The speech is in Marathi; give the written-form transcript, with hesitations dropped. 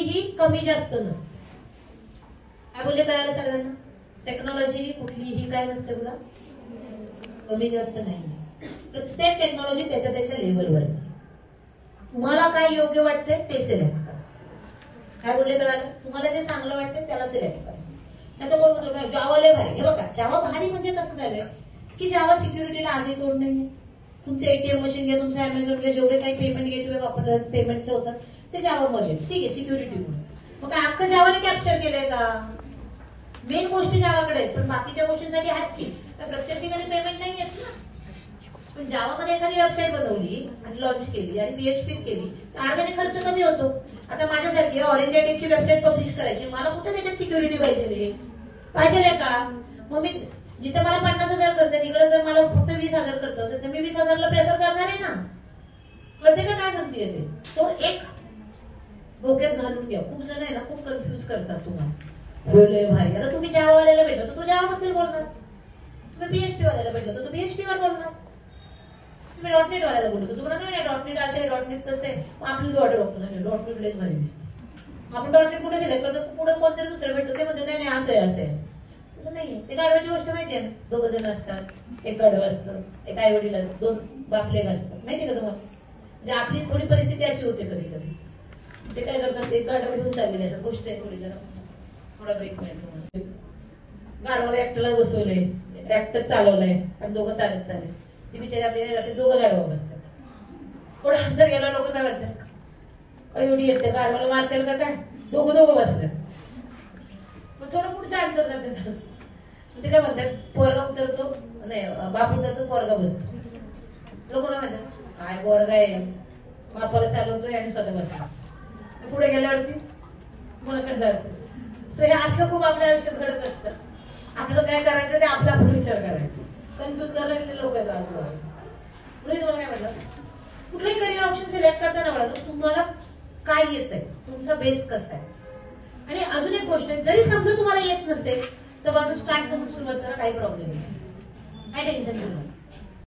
ही कमी जास्त नसते. काय बोलले कळायला सगळ्यांना? टेक्नॉलॉजी कुठलीही काय नसते बघा, कमी जास्त नाही. प्रत्येक टेक्नॉलॉजी त्याच्या त्याच्या लेवलवरती. तुम्हाला काय योग्य वाटते ते सिलेक्ट करा. काय बोलले कळालं? तुम्हाला जे चांगलं वाटते त्याला सिलेक्ट करा. नाही तर बोलतो ना जावा लय भारी. हे बघा जावा भारी म्हणजे कसं झालंय की जावा सिक्युरिटीला आजही तोड नाहीये. तुमचे एटीएम मशीन घ्या, तुमच्या अमेझॉनला जेवढे काही पेमेंट गेटवे वापरतात, पेमेंटचं होतं ते जावामध्ये, ठीक आहे, सिक्युरिटी म्हणून. मग काय अख्खं जावाने कॅप्चर केलंय का? मेन गोष्टी जावाकडे आहेत, पण बाकीच्या गोष्टींसाठी आहेत की तर प्रत्येक ठिकाणी पेमेंट नाही येत ना. पण जावामध्ये एखादी वेबसाईट बनवली आणि लॉन्च केली आणि PHP केली तर अर्ध्याने खर्च कमी होतो. आता माझ्यासारखी ऑरेंज ची वेबसाईट पब्लिश करायची, मला कुठं त्याच्यात सिक्युरिटी पाहिजे का? मग मी जिथे मला 50,000 खर्च आहे तिकडे जर मला फक्त 20,000 खर्च असेल तर मी 20,000ला प्रेफर करणार आहे ना. कळते का काय म्हणते ते? सो एक डोक्यात घालून घ्या. खूप जण आहे ना खूप कन्फ्युज करतात तुम्हाला. बोलले भारी. आता तुम्ही जावावाल्याला भेटलो तर तो जावाबद्दल बोलणार, तुम्ही PHP वाल्याला भेटलो तर तो PHP वर बोलणार, तुम्ही .NET वाल्याला बोलतो तर तुम्हाला नाही .NET असे .NET तसे. आपली .NET लेच भारी दिसते. आपण .NEट कुठे सिलेक्ट करतो, पुढे कोणतरी दुसरं भेटतो ते म्हणजे नाही असं आहे असं आहे. तसं नाहीये. ते गाडवाची गोष्ट माहितीये ना, 2 जण असतात, एक गाडव असतं, एक आई वडील, 2 बापलेग असतात, माहिती का तुम्हाला? म्हणजे आपली थोडी परिस्थिती अशी होते कधी कधी. ते काय करतात, एक गाडव घेऊन चाललेले असतात. गोष्ट आहे थोडी, जरा थोडा ब्रेक मिळतो. गाडवाला एकट्याला बसवलंय, ट्रॅक्टर चालवलंय आणि दोघं चालत चालले. ती बिचारी आपल्या 2 गाडवा बसतात. थोडं अंतर गेला लोक काय म्हणतात, एवढी येते गाडवाला मारतील का काय, दोघं बसतात. मग थोडं पुढचं अंतर जाते. ते काय म्हणतात, पोरगा उतरतो, नाही बाप उतरतो, पोरगा बसतो. लोक काय म्हणतात, काय पोरगा आहे, बापाला चालवतोय आणि स्वतः बसतो. पुढे गेल्यावरती मला कसं असेल. सो हे असलं खूप आपल्या आयुष्यात घडत असतं. आपल्याला काय करायचं ते आपला आपण विचार करायचा. कन्फ्युज करणारे लोक आहेत आजूबाजू. पुढे तुम्हाला काय म्हटलं, कुठलाही करिअर ऑप्शन सिलेक्ट करताना बघा तुम्हाला काय येतंय, तुमचा बेस कसा आहे. आणि अजून एक गोष्ट आहे, जरी समजा तुम्हाला येत नसेल तर स्टार्ट पासून सुरुवात करा, काही प्रॉब्लेम नाही, काय टेन्शन नाही.